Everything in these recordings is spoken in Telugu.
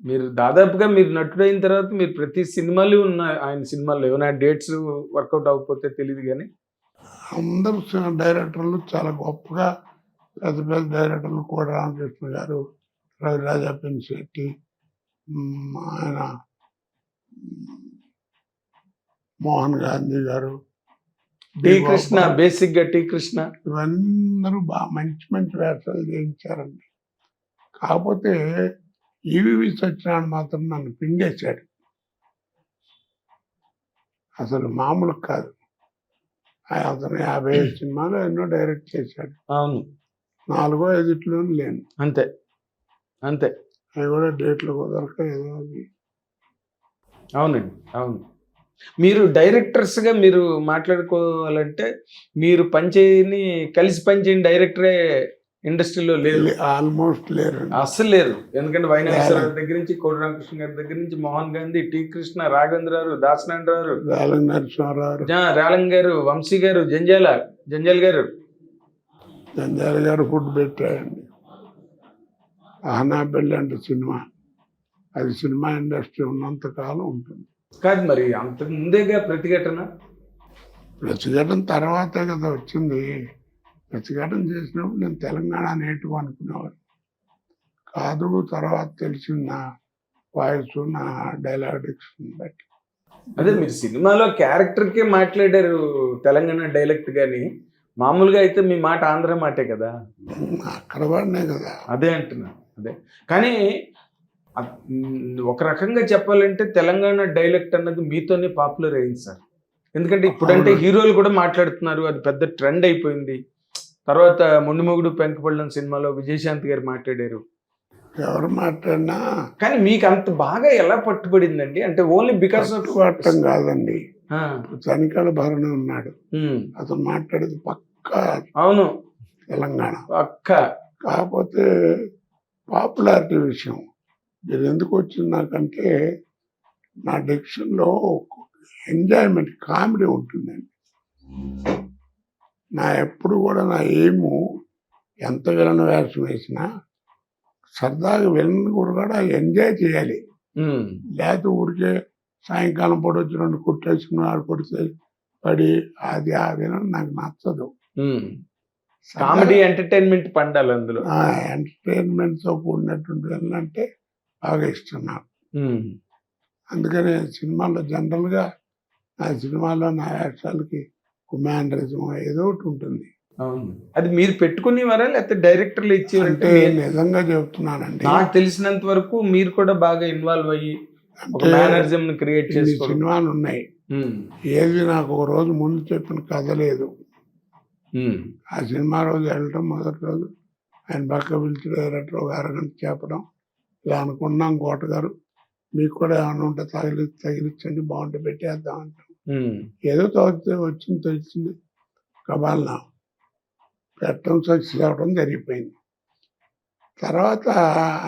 మీరు దాదాపుగా మీరు నటుడైన తర్వాత మీరు ప్రతి సినిమాలో ఉన్న ఆయన సినిమాల్లో ఏమైనా డేట్స్ వర్కౌట్ అవ్వకపోతే తెలీదు గానీ అందరూ డైరెక్టర్లు చాలా గొప్పగా పెద్ద పెద్ద డైరెక్టర్లు కూడా రామకృష్ణ గారు, రవిరాజా పెన్శెట్టి, ఆయన మోహన్ గాంధీ గారు, టీ కృష్ణ, బేసిక్‌గా టీ కృష్ణ ఇవందరూ బాగా మంచి మంచి వేషాలు చేయించారండి. కాకపోతే ఈవీవి సత్యనారాయణ మాత్రం నన్ను పిండేశాడు. అసలు మామూలు కాదు. అతను 55 సినిమాలు ఎన్నో డైరెక్ట్ చేశాడు. అవును. 4-5 లేను. అంతే. అంతే. అవి కూడా డేట్లు కుదరక ఏదో అది. అవునండి. అవును. మీరు డైరెక్టర్స్‌గా మీరు మాట్లాడుకోవాలంటే మీరు కలిసి పనిచేయని డైరెక్టరే ఇండస్ట్రీలో లేరు. ఆల్మోస్ట్ లేరు. అస్సలు లేరు. ఎందుకంటే వైనాగేశ్వరరావు దగ్గర నుంచి, కోడి రామకృష్ణ గారి దగ్గర నుంచి, మోహన్ గాంధీ, టీ కృష్ణ, రాఘవేంద్రరావు, దాసనారాయణరావు, రేలంగి నరసింహారావు, రేలంగి గారు, వంశీ గారు, జంజాల గారు. జంజాల గారు ఫుడ్ పెట్టారండి. అహనా పెళ్ళి అంటే సినిమా, అది సినిమా ఇండస్ట్రీ ఉన్నంత కాలం ఉంటుంది. కాదు మరి అంతకు ముందేగా ప్రతిఘటన తర్వాతే కదా వచ్చింది. ప్రతిఘటన చేసినప్పుడు నేను తెలంగాణ నేటివ్ అనుకునేవాడు కాదు. తర్వాత తెలిసింది నా వాయిస్, నా డైలాగ్ డిక్షన్ బట్టి. అదే మీరు సినిమాలో క్యారెక్టర్కే మాట్లాడారు తెలంగాణ డైలెక్ట్ గాని, మామూలుగా అయితే మీ మాట ఆంధ్ర మాటే కదా. అక్కడ పడినాయి కదా. అదే అంటున్నా. అదే కానీ ఒక రకంగా చెప్పాలంటే తెలంగాణ డైలెక్ట్ అన్నది మీతోనే పాపులర్ అయింది సార్. ఎందుకంటే ఇప్పుడంటే హీరోలు కూడా మాట్లాడుతున్నారు, అది పెద్ద ట్రెండ్ అయిపోయింది. తర్వాత మొండిమొగుడు పెంకపళ్ళం సినిమాలో విజయశాంతి గారు మాట్లాడారు. ఎవరు మాట్లాడినా కానీ మీకు అంత బాగా ఎలా పట్టుబడిందండి? అంటే ఓన్లీ బికాస్ ఆఫ్ పట్టం కాదండి. చనికాల భరణి ఉన్నాడు, అతను మాట్లాడేది పక్కా అవును తెలంగాణ పక్కా. కాకపోతే పాపులారిటీ విషయం ఇది ఎందుకు వచ్చింది నాకంటే, నా డిక్షన్లో ఎంజాయ్మెంట్, కామెడీ ఉంటుందండి. ఎప్పుడు కూడా నా ఎయిము ఎంత విలన్ వేషం వేసినా సరదాగా విలన్ కూడా ఎంజాయ్ చేయాలి. లేకపోతే ఊరికే సాయంకాలం పూట వచ్చి 2 కొట్టేసుకుని ఆడు కొడితే పడి అది ఆ విలన్ నాకు నచ్చదు. కామెడీ ఎంటర్టైన్మెంట్ పండాలి అందులో. ఎంటర్టైన్మెంట్తో కూడినటువంటి విలన్ అంటే బాగా ఇష్టం నాకు. అందుకని సినిమాలో జనరల్గా నా సినిమాలో నా వేషాలకి కుమాండరిజం ఏదో ఒకటి ఉంటుంది. అది మీరు పెట్టుకునేవారా లేకపోతే డైరెక్టర్లు ఇచ్చేవారంటే? నిజంగా చెప్తున్నానండి, నాకు తెలిసినంత వరకు మీరు కూడా బాగా ఇన్వాల్వ్ అయ్యి మేనరిజం క్రియేట్ చేసి సినిమాలు ఉన్నాయి. ఏది నాకు ఒక రోజు ముందు చెప్పిన కథ లేదు. ఆ సినిమా రోజు వెళ్ళటం, మొదటి రోజు ఆయన పక్క పిలిచి డైరెక్టర్ ఒక అరగంట చెప్పడం, ఇలా అనుకున్నాం కోట గారు మీకు కూడా ఏమైనా ఉంటే తగిలించండి బాగుంటే పెట్టేద్దాం అంటాం. ఏదో వచ్చింది తెలిసింది కబాల్నా పెట్టడం సక్సెస్ అవ్వడం జరిగిపోయింది. తర్వాత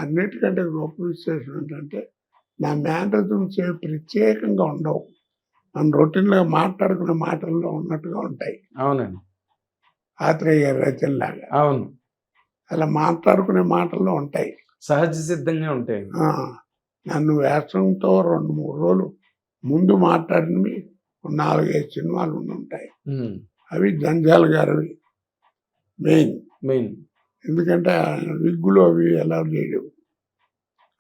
అన్నిటికంటే గొప్ప విశేషం ఏంటంటే నా మేనరిజమ్స్ ప్రత్యేకంగా ఉండవు. మన రొటీన్గా మాట్లాడుకునే మాటల్లో ఉన్నట్టుగా ఉంటాయి. అవునండి. ఆత్రేయ గారి రచనలాగా. అవును, అలా మాట్లాడుకునే మాటల్లో ఉంటాయి, సహజ సిద్ధంగా ఉంటాయి. నన్ను వేషంతో 2-3 రోజులు ముందు మాట్లాడినవి 4-5 సినిమాలు ఉంటాయి. అవి జంజాల గారివి మెయిన్. ఎందుకంటే విగ్గులు అవి ఎలా చేయలేవు,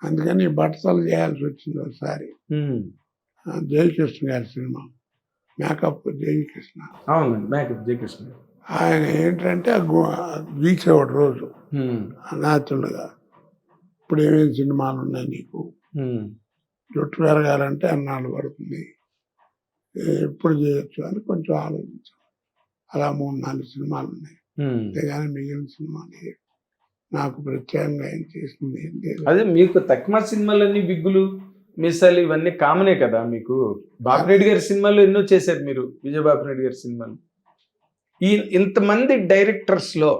అందుకని బట్టలు చేయాల్సి వచ్చింది ఒకసారి. జయకృష్ణ గారి సినిమా మేకప్ జయకృష్ణ. అవునండి, మేకప్ జయకృష్ణ. ఆయన ఏంటంటే గీసేవాడు రోజు నాచులుగా, ఇప్పుడు ఏమేమి సినిమాలు ఉన్నాయి నీకు, జుట్టు పెరగాలంటే అన్నాళ్ళు పడుతుంది, ఎప్పుడు చేయొచ్చు అని కొంచెం ఆలోచించాం. అలా 3-4 సినిమాలు ఉన్నాయి. అంతేగాని మిగిలిన సినిమాలు నాకు ప్రత్యేకంగా ఏం చేసింది ఏం లేదు. అదే మీకు తక్కువ సినిమాలన్నీ బిగ్గులు మీసాలు ఇవన్నీ కామనే కదా మీకు. బాపిరెడ్డి గారి సినిమాలు ఎన్నో చేశారు మీరు, విజయబాపిరెడ్డి గారి సినిమాలు. ఇంతమంది డైరెక్టర్స్లో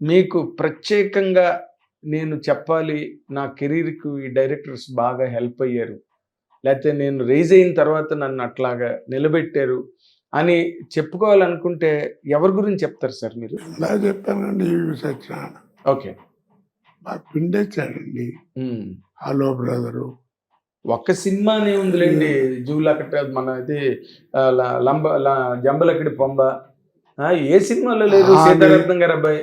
మీకు ప్రత్యేకంగా నేను చెప్పాలి, నా కెరీర్కు ఈ డైరెక్టర్స్ బాగా హెల్ప్ అయ్యారు, లేకపోతే నేను రైజ్ అయిన తర్వాత నన్ను అట్లాగా నిలబెట్టారు అని చెప్పుకోవాలనుకుంటే ఎవరి గురించి చెప్తారు సార్ మీరు? చెప్పానండి, ఈవీవి సత్యనారాయణ. ఓకే. బాగా పిండేచ్చాడండి. ఉమ్. హలో బ్రదరు, ఒక్క సినిమానే ఉందిలేండి, జూలకట్ట మన ఇది జంబలక్కడి పొంబ, ఏ సినిమాలో లేదు. ఆమె. సీతారత్నం గారు అబ్బాయి,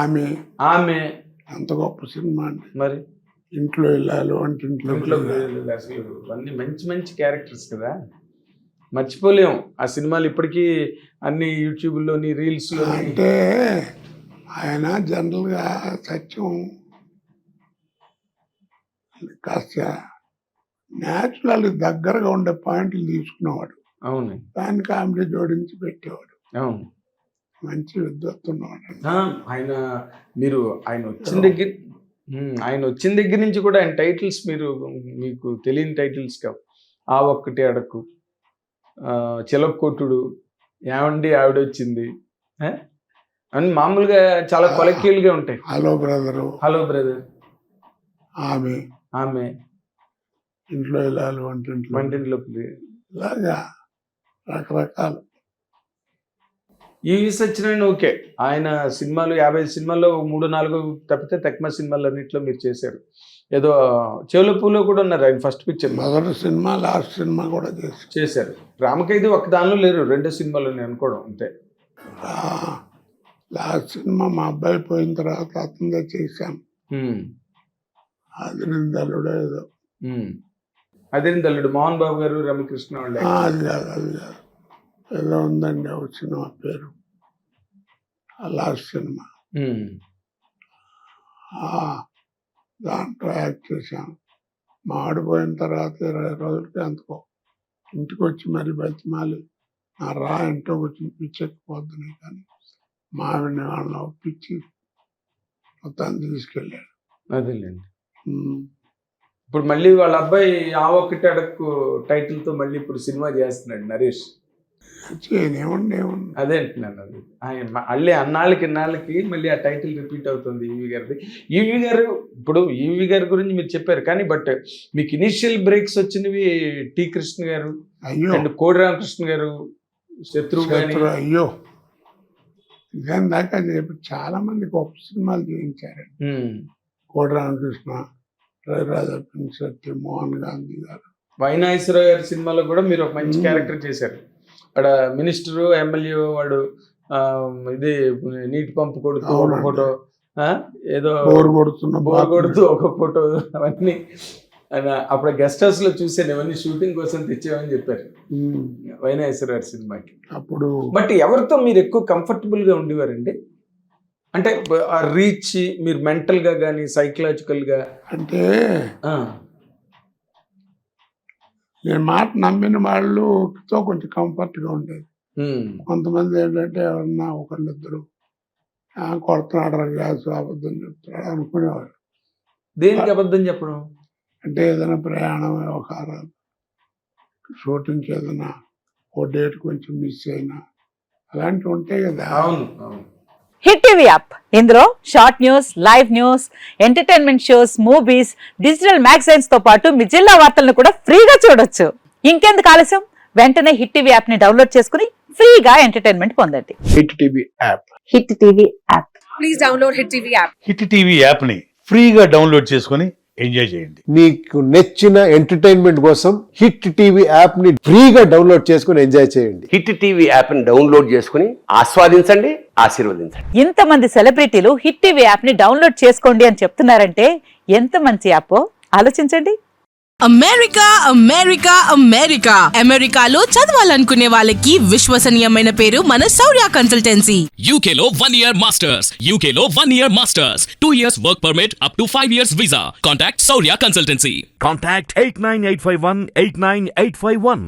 ఆమె ఆమె, అంత గొప్ప సినిమా అండి. మరి ఇంట్లో వెళ్ళాలి, వంటింట్లో ఇంట్లో అసలు అన్ని మంచి మంచి క్యారెక్టర్స్ కదా, మర్చిపోలేం ఆ సినిమాలు ఇప్పటికీ అన్ని యూట్యూబ్లోని రీల్స్లో. అంటే ఆయన జనరల్గా సత్యం కాస్త న్యాచురల్ దగ్గరగా ఉండే పాయింట్లు తీసుకునేవాడు, అవును దాన్ని కామెడీ జోడించి పెట్టేవాడు. అవును. మంచి విద్వత్తున్నవాడు. ఆయన మీరు ఆయన వచ్చిన దగ్గర నుంచి కూడా ఆయన టైటిల్స్ మీకు తెలియని టైటిల్స్ కావు. ఆ ఒక్కటి అడకు, చిలకొట్టుడు, ఏమండి ఆవిడ వచ్చింది అని మామూలుగా చాలా కొలకీలుగా ఉంటాయి. హలో బ్రదరు, హలో బ్రదర్, ఆమె, ఆమె, ఇంట్లో వెళ్ళాలి, వంటింట్లో ఇలాగా రకరకాలు. ఈవి సత్యనారాయణ ఓకే, ఆయన సినిమాలు 50 సినిమాల్లో 3-4 తప్పితే తక్కువ సినిమాలు అన్నింటిలో మీరు చేశారు. ఏదో చెవులపూలో కూడా ఉన్నారు ఆయన ఫస్ట్ పిక్చర్. మొదటి సినిమా, లాస్ట్ సినిమా కూడా చేశారు. రామకైది ఒక్క దానిలో లేరు, 2 సినిమాలు నేను అనుకోవడం అంతే. లాస్ట్ సినిమా మా అబ్బాయి పోయిన తర్వాత అతనిగా చేశాం. అదిరిందల్లుడు ఏదో, అదిరిందల్లుడు మోహన్ బాబు గారు, రమకృష్ణ వాళ్ళు. అది కాదు ఏదో ఉందండి ఒక సినిమా పేరు, లాస్ట్ సినిమా. దాంట్లో యాక్ట్ చేశాను. మా ఆడిపోయిన తర్వాత 20 రోజులకి అంతకో ఇంటికి వచ్చి మరి బతిమాలి నా ఇంట్లో వచ్చి పిచ్చెక్కిపోద్దునే, కానీ మావిని వాళ్ళని ఒప్పించి మొత్తాన్ని తీసుకెళ్ళాడు. అదేలేండి. ఇప్పుడు మళ్ళీ వాళ్ళ అబ్బాయి ఆ ఒక్కటి అడక్కు టైటిల్తో మళ్ళీ ఇప్పుడు సినిమా చేస్తున్నాడు నరేష్. ఏముంది అదే అంటున్నాను, అది ఆయన మళ్ళీ ఇన్నాళ్ళకి మళ్ళీ ఆ టైటిల్ రిపీట్ అవుతుంది ఈవి గారిది. ఈవి గారు, ఇప్పుడు ఈవి గారి గురించి మీరు చెప్పారు, కానీ బట్ మీకు ఇనిషియల్ బ్రేక్స్ వచ్చినవి టి కృష్ణ గారు అండ్ కోడి రామకృష్ణ గారు, శత్రువు. అయ్యో దాని దాకా చాలా మంది గొప్ప సినిమాలు చేయించారు. కోడి రామకృష్ణ, రాజా పినిశెట్టి, మోహన్ గాంధీ గారు. వైనాయశ్వరరావు గారి సినిమాలో కూడా మీరు ఒక మంచి క్యారెక్టర్ చేశారు. అక్కడ మినిస్టరు, ఎమ్మెల్యే వాడు, ఇది నీటి పంపు కొడుతూ ఒక ఫోటో, ఏదో బోర్ కొడుతూ ఒక ఫోటో, అవన్నీ అప్పుడు గెస్ట్ హౌస్ లో చూసాను, ఇవన్నీ షూటింగ్ కోసం తెచ్చామని చెప్పారు వైనాయశ్వరరావు సినిమాకి. అప్పుడు బట్ ఎవరితో మీరు ఎక్కువ కంఫర్టబుల్ గా ఉండేవారండి? అంటే ఆ రీచ్ మీరు మెంటల్ గా కానీ సైకలాజికల్ గా? అంటే నేను మాట నమ్మిన వాళ్ళతో కొంచెం కంఫర్ట్గా ఉండేది. కొంతమంది ఏంటంటే ఎవరన్నా ఒకళ్ళిద్దరు కొడుతున్నాడు గ్యాస్, అబద్ధం చెప్తున్నాడు అనుకునేవారు. దేనికి అబద్ధం చెప్పడం? అంటే ఏదైనా ప్రయాణం వ్యవహారాలు, షూటింగ్కి ఏదైనా ఓ డేట్ కొంచెం మిస్ అయినా అలాంటివి ఉంటాయి కదా. అవును. హిట్ టీవీ యాప్, ఇందులో short news, live news, entertainment shows, movies, digital magazines తో పాటు మీ జిల్లా వార్తలను కూడా ఫ్రీగా చూడొచ్చు. ఇంకెందుకు ఆలస్యం, వెంటనే హిట్ టీవీ యాప్ ని డౌన్లోడ్ చేసుకుని ఫ్రీగా ఎంటర్టైన్మెంట్ పొందండి. Hit TV app. Hit TV app. Please download hit TV app. Hit TV app ని ఫ్రీగా డౌన్లోడ్ చేసుకుని ఎంజాయ్ చేయండి. మీకు నచ్చిన ఎంటర్టైన్మెంట్ కోసం హిట్ టీవీ యాప్ ని ఫ్రీగా డౌన్లోడ్ చేసుకుని ఎంజాయ్ చేయండి. హిట్ టీవీ యాప్ ని డౌన్లోడ్ చేసుకుని ఆస్వాదించండి, ఆశీర్వదించండి. ఇంతమంది సెలబ్రిటీలు హిట్ టీవీ యాప్ ని డౌన్లోడ్ చేసుకోండి అని చెప్తున్నారంటే ఎంత మంచి యాప్ ఆలోచించండి. అమెరికా అమెరికాలో చదవాలనుకునే వాళ్ళకి విశ్వసనీయమైన పేరు మన శౌర్య కన్సల్టెన్సీ. UK లో 1 year masters, UK లో 1 year masters, 2 years work permit up to 5 years visa. Contact Saurya Consultancy. Contact 89851 89851.